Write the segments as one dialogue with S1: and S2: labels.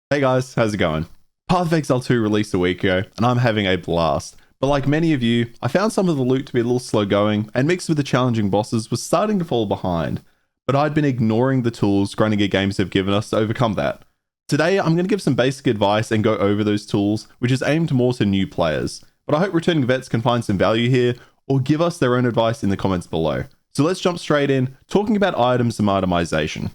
S1: Hey guys, how's it going? Path of Exile 2 released a week ago, and I'm having a blast. But like many of you, I found some of the loot to be a little slow going, and mixed with the challenging bosses was starting to fall behind. But I'd been ignoring the tools Grinding Gear Games have given us to overcome that. Today, I'm going to give some basic advice and go over those tools, which is aimed more to new players. But I hope returning vets can find some value here, or give us their own advice in the comments below. So let's jump straight in, talking about items and itemization.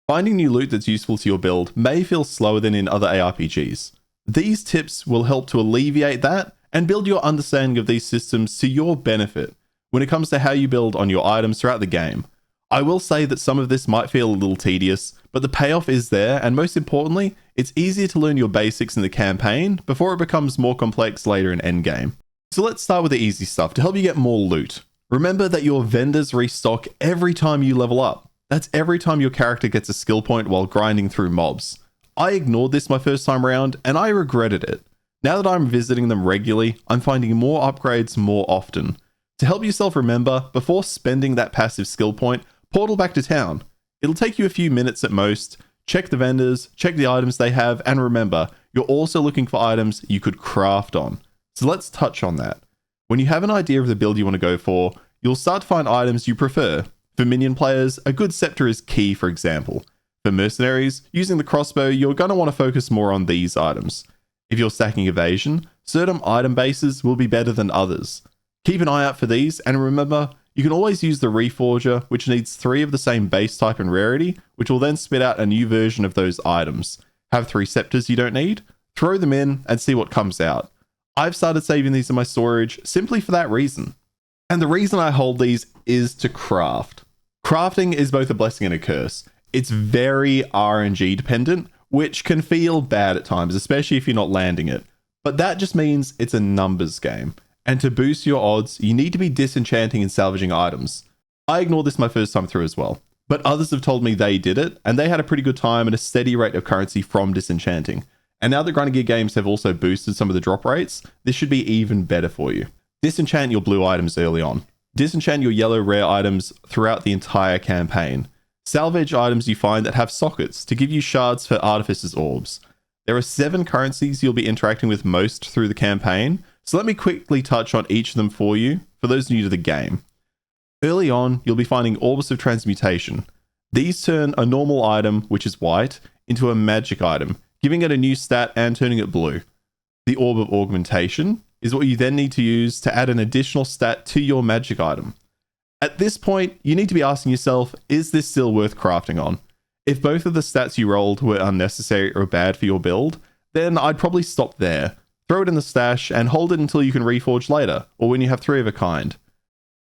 S1: Finding new loot that's useful to your build may feel slower than in other ARPGs. These tips will help to alleviate that and build your understanding of these systems to your benefit when it comes to how you build on your items throughout the game. I will say that some of this might feel a little tedious, but the payoff is there, and most importantly, it's easier to learn your basics in the campaign before it becomes more complex later in endgame. So let's start with the easy stuff to help you get more loot. Remember that your vendors restock every time you level up. That's every time your character gets a skill point while grinding through mobs. I ignored this my first time round, and I regretted it. Now that I'm visiting them regularly, I'm finding more upgrades more often. To help yourself remember, before spending that passive skill point, portal back to town. It'll take you a few minutes at most, check the vendors, check the items they have, and remember, you're also looking for items you could craft on. So let's touch on that. When you have an idea of the build you want to go for, you'll start to find items you prefer. For minion players, a good scepter is key, for example. For mercenaries, using the crossbow, you're going to want to focus more on these items. If you're stacking evasion, certain item bases will be better than others. Keep an eye out for these, and remember, you can always use the Reforger, which needs 3 of the same base type and rarity, which will then spit out a new version of those items. Have 3 scepters you don't need, throw them in, and see what comes out. I've started saving these in my storage simply for that reason. And the reason I hold these is to craft. Crafting is both a blessing and a curse. It's very RNG dependent, which can feel bad at times, especially if you're not landing it. But that just means it's a numbers game. And to boost your odds, you need to be disenchanting and salvaging items. I ignored this my first time through as well. But others have told me they did it, and they had a pretty good time and a steady rate of currency from disenchanting. And now that Grinding Gear Games have also boosted some of the drop rates, this should be even better for you. Disenchant your blue items early on. Disenchant your yellow rare items throughout the entire campaign. Salvage items you find that have sockets to give you shards for Artificer's Orbs. There are 7 currencies you'll be interacting with most through the campaign, so let me quickly touch on each of them for you, for those new to the game. Early on, you'll be finding Orbs of Transmutation. These turn a normal item, which is white, into a magic item, giving it a new stat and turning it blue. The Orb of Augmentation is what you then need to use to add an additional stat to your magic item. At this point, you need to be asking yourself, is this still worth crafting on? If both of the stats you rolled were unnecessary or bad for your build, then I'd probably stop there. Throw it in the stash and hold it until you can reforge later, or when you have 3 of a kind.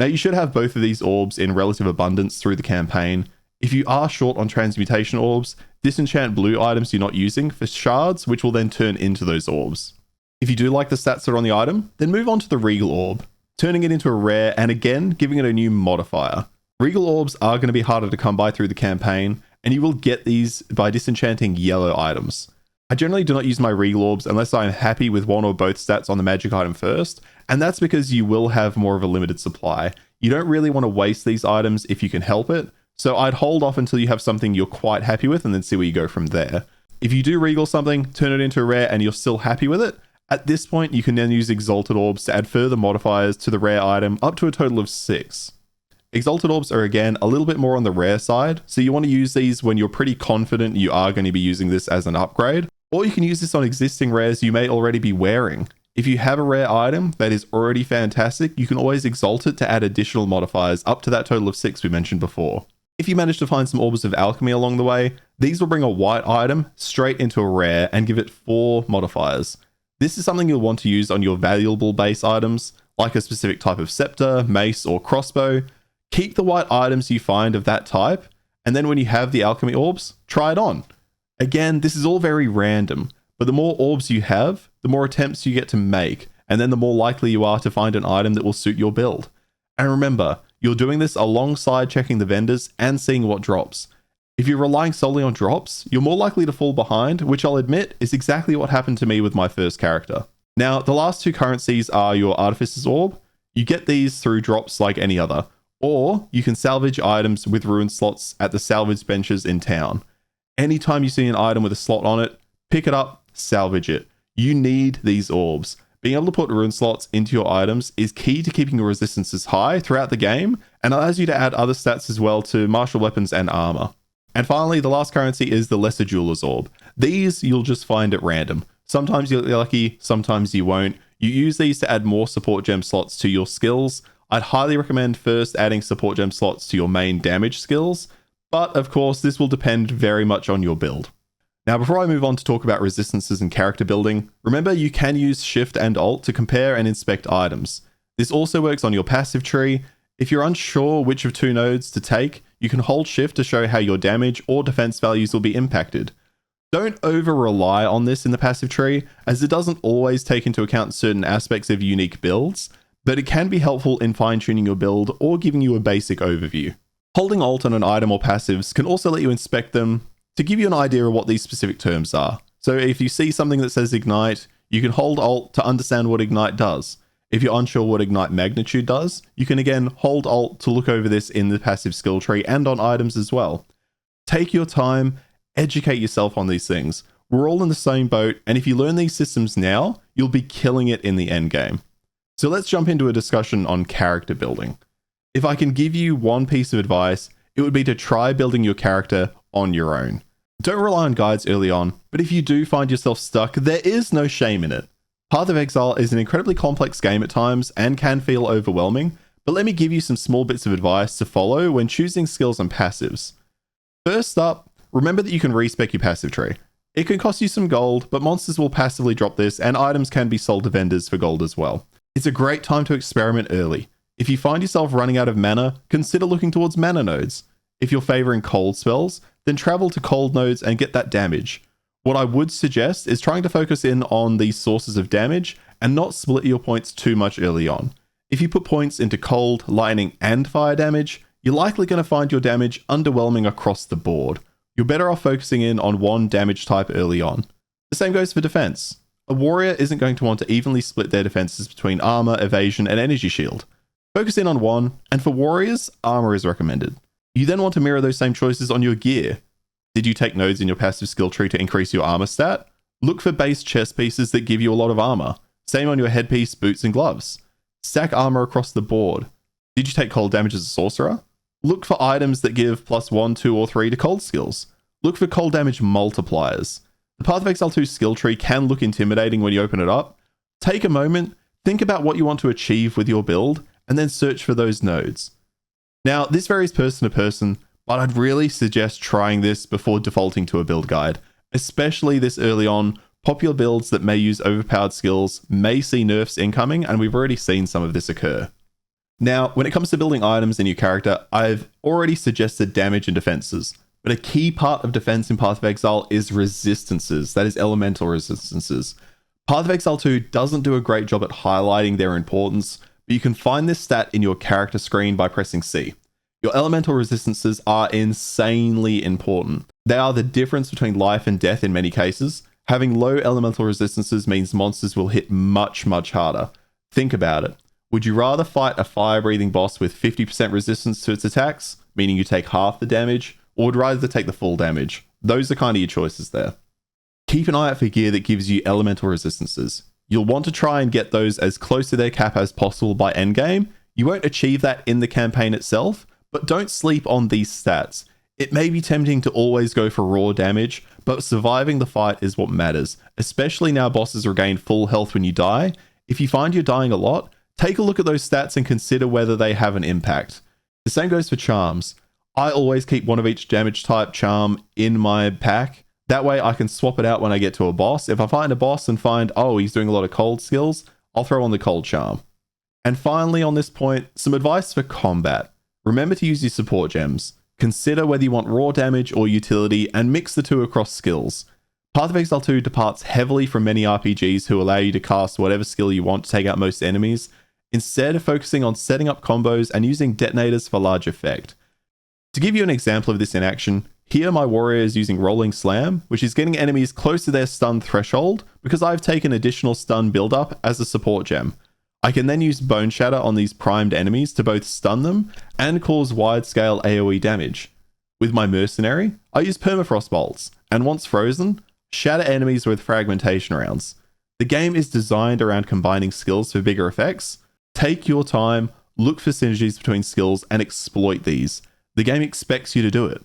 S1: Now you should have both of these orbs in relative abundance through the campaign. If you are short on transmutation orbs, disenchant blue items you're not using for shards, which will then turn into those orbs. If you do like the stats that are on the item, then move on to the Regal Orb, turning it into a rare and again giving it a new modifier. Regal Orbs are going to be harder to come by through the campaign, and you will get these by disenchanting yellow items. I generally do not use my Regal Orbs unless I am happy with one or both stats on the magic item first, and that's because you will have more of a limited supply. You don't really want to waste these items if you can help it, so I'd hold off until you have something you're quite happy with and then see where you go from there. If you do Regal something, turn it into a rare and you're still happy with it, at this point, you can then use Exalted Orbs to add further modifiers to the rare item up to a total of 6. Exalted Orbs are again a little bit more on the rare side, so you want to use these when you're pretty confident you are going to be using this as an upgrade, or you can use this on existing rares you may already be wearing. If you have a rare item that is already fantastic, you can always exalt it to add additional modifiers up to that total of 6 we mentioned before. If you manage to find some Orbs of Alchemy along the way, these will bring a white item straight into a rare and give it 4 modifiers. This is something you'll want to use on your valuable base items, like a specific type of scepter, mace, or crossbow. Keep the white items you find of that type, and then when you have the alchemy orbs, try it on. Again, this is all very random, but the more orbs you have, the more attempts you get to make, and then the more likely you are to find an item that will suit your build. And remember, you're doing this alongside checking the vendors and seeing what drops. If you're relying solely on drops, you're more likely to fall behind, which I'll admit is exactly what happened to me with my first character. Now, the last 2 currencies are your Artificer's Orb. You get these through drops like any other, or you can salvage items with ruin slots at the salvage benches in town. Anytime you see an item with a slot on it, pick it up, salvage it. You need these orbs. Being able to put rune slots into your items is key to keeping your resistances high throughout the game and allows you to add other stats as well to martial weapons and armor. And finally, the last currency is the Lesser Jeweler's Orb. These you'll just find at random. Sometimes you'll get lucky, sometimes you won't. You use these to add more support gem slots to your skills. I'd highly recommend first adding support gem slots to your main damage skills, but of course this will depend very much on your build. Now before I move on to talk about resistances and character building, remember you can use Shift and Alt to compare and inspect items. This also works on your passive tree. If you're unsure which of two nodes to take, you can hold Shift to show how your damage or defense values will be impacted. Don't over-rely on this in the passive tree, as it doesn't always take into account certain aspects of unique builds, but it can be helpful in fine-tuning your build or giving you a basic overview. Holding Alt on an item or passives can also let you inspect them to give you an idea of what these specific terms are. So if you see something that says Ignite, you can hold Alt to understand what Ignite does. If you're unsure what Ignite Magnitude does, you can again hold Alt to look over this in the passive skill tree and on items as well. Take your time, educate yourself on these things. We're all in the same boat, and if you learn these systems now, you'll be killing it in the end game. So let's jump into a discussion on character building. If I can give you one piece of advice, it would be to try building your character on your own. Don't rely on guides early on, but if you do find yourself stuck, there is no shame in it. Path of Exile is an incredibly complex game at times and can feel overwhelming, but let me give you some small bits of advice to follow when choosing skills and passives. First up, remember that you can respec your passive tree. It can cost you some gold, but monsters will passively drop this and items can be sold to vendors for gold as well. It's a great time to experiment early. If you find yourself running out of mana, consider looking towards mana nodes. If you're favoring cold spells, then travel to cold nodes and get that damage. What I would suggest is trying to focus in on these sources of damage and not split your points too much early on. If you put points into cold, lightning, and fire damage, you're likely going to find your damage underwhelming across the board. You're better off focusing in on one damage type early on. The same goes for defense. A warrior isn't going to want to evenly split their defenses between armor, evasion, and energy shield. Focus in on one, and for warriors, armor is recommended. You then want to mirror those same choices on your gear. Did you take nodes in your passive skill tree to increase your armor stat? Look for base chest pieces that give you a lot of armor. Same on your headpiece, boots, and gloves. Stack armor across the board. Did you take cold damage as a sorcerer? Look for items that give +1, 2, or 3 to cold skills. Look for cold damage multipliers. The Path of Exile 2 skill tree can look intimidating when you open it up. Take a moment, think about what you want to achieve with your build, and then search for those nodes. Now, this varies person to person, but I'd really suggest trying this before defaulting to a build guide. Especially this early on, popular builds that may use overpowered skills may see nerfs incoming, and we've already seen some of this occur. Now, when it comes to building items in your character, I've already suggested damage and defenses, but a key part of defense in Path of Exile is resistances, that is elemental resistances. Path of Exile 2 doesn't do a great job at highlighting their importance, but you can find this stat in your character screen by pressing C. Your elemental resistances are insanely important. They are the difference between life and death in many cases. Having low elemental resistances means monsters will hit much harder. Think about it. Would you rather fight a fire-breathing boss with 50% resistance to its attacks, meaning you take half the damage, or would you rather take the full damage? Those are kind of your choices there. Keep an eye out for gear that gives you elemental resistances. You'll want to try and get those as close to their cap as possible by endgame. You won't achieve that in the campaign itself, but don't sleep on these stats. It may be tempting to always go for raw damage, but surviving the fight is what matters, especially now bosses regain full health when you die. If you find you're dying a lot, take a look at those stats and consider whether they have an impact. The same goes for charms. I always keep one of each damage type charm in my pack. That way I can swap it out when I get to a boss. If I find a boss and find, oh, he's doing a lot of cold skills, I'll throw on the cold charm. And finally on this point, some advice for combat. Remember to use your support gems. Consider whether you want raw damage or utility and mix the two across skills. Path of Exile 2 departs heavily from many RPGs who allow you to cast whatever skill you want to take out most enemies, instead of focusing on setting up combos and using detonators for large effect. To give you an example of this in action, here my warrior is using Rolling Slam, which is getting enemies close to their stun threshold because I've taken additional stun build-up as a support gem. I can then use Bone Shatter on these primed enemies to both stun them and cause wide-scale AoE damage. With my mercenary, I use permafrost bolts, and once frozen, shatter enemies with fragmentation rounds. The game is designed around combining skills for bigger effects. Take your time, look for synergies between skills, and exploit these. The game expects you to do it.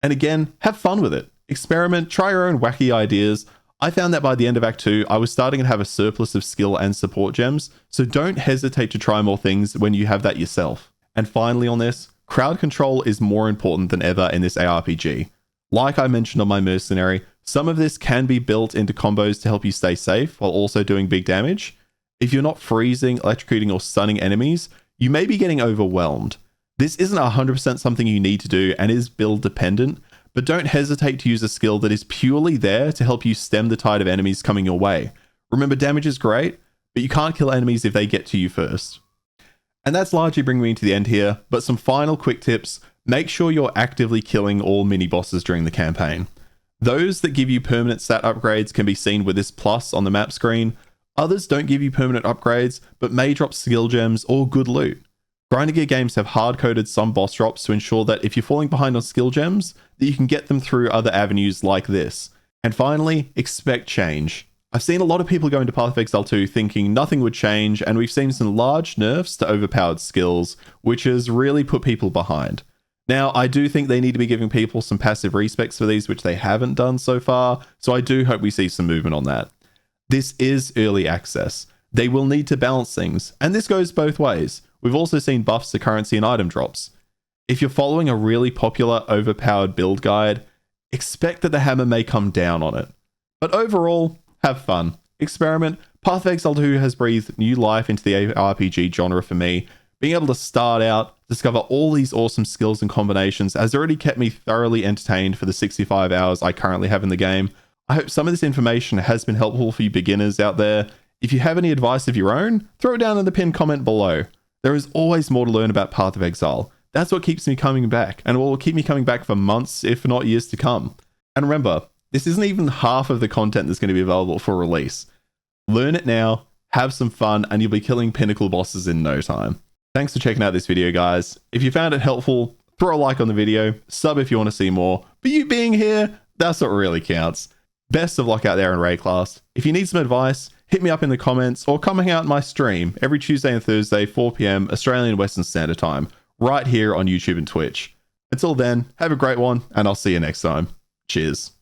S1: And again, have fun with it. Experiment, try your own wacky ideas. I found that by the end of Act 2, I was starting to have a surplus of skill and support gems, so don't hesitate to try more things when you have that yourself. And finally on this, crowd control is more important than ever in this ARPG. Like I mentioned on my mercenary, some of this can be built into combos to help you stay safe while also doing big damage. If you're not freezing, electrocuting, or stunning enemies, you may be getting overwhelmed. This isn't 100% something you need to do and is build dependent, but don't hesitate to use a skill that is purely there to help you stem the tide of enemies coming your way. Remember, damage is great, but you can't kill enemies if they get to you first. And that's largely bringing me to the end here, but some final quick tips. Make sure you're actively killing all mini-bosses during the campaign. Those that give you permanent stat upgrades can be seen with this plus on the map screen. Others don't give you permanent upgrades, but may drop skill gems or good loot. Grinding Gear games have hard-coded some boss drops to ensure that if you're falling behind on skill gems, that you can get them through other avenues like this. And finally, expect change. I've seen a lot of people go into Path of Exile 2 thinking nothing would change, and we've seen some large nerfs to overpowered skills, which has really put people behind. Now, I do think they need to be giving people some passive respecs for these, which they haven't done so far, so I do hope we see some movement on that. This is early access. They will need to balance things, and this goes both ways. We've also seen buffs to currency and item drops. If you're following a really popular overpowered build guide, expect that the hammer may come down on it. But overall, have fun. Experiment. Path of Exile 2 has breathed new life into the RPG genre for me. Being able to start out, discover all these awesome skills and combinations has already kept me thoroughly entertained for the 65 hours I currently have in the game. I hope some of this information has been helpful for you beginners out there. If you have any advice of your own, throw it down in the pinned comment below. There is always more to learn about Path of Exile. That's what keeps me coming back, and will keep me coming back for months, if not years to come. And remember, this isn't even half of the content that's going to be available for release. Learn it now, have some fun, and you'll be killing pinnacle bosses in no time. Thanks for checking out this video, guys. If you found it helpful, throw a like on the video, sub if you want to see more. But you being here, that's what really counts. Best of luck out there in Rayclass. If you need some advice, hit me up in the comments or come hang out in my stream every Tuesday and Thursday, 4 PM Australian Western Standard Time, right here on YouTube and Twitch. Until then, have a great one, and I'll see you next time. Cheers.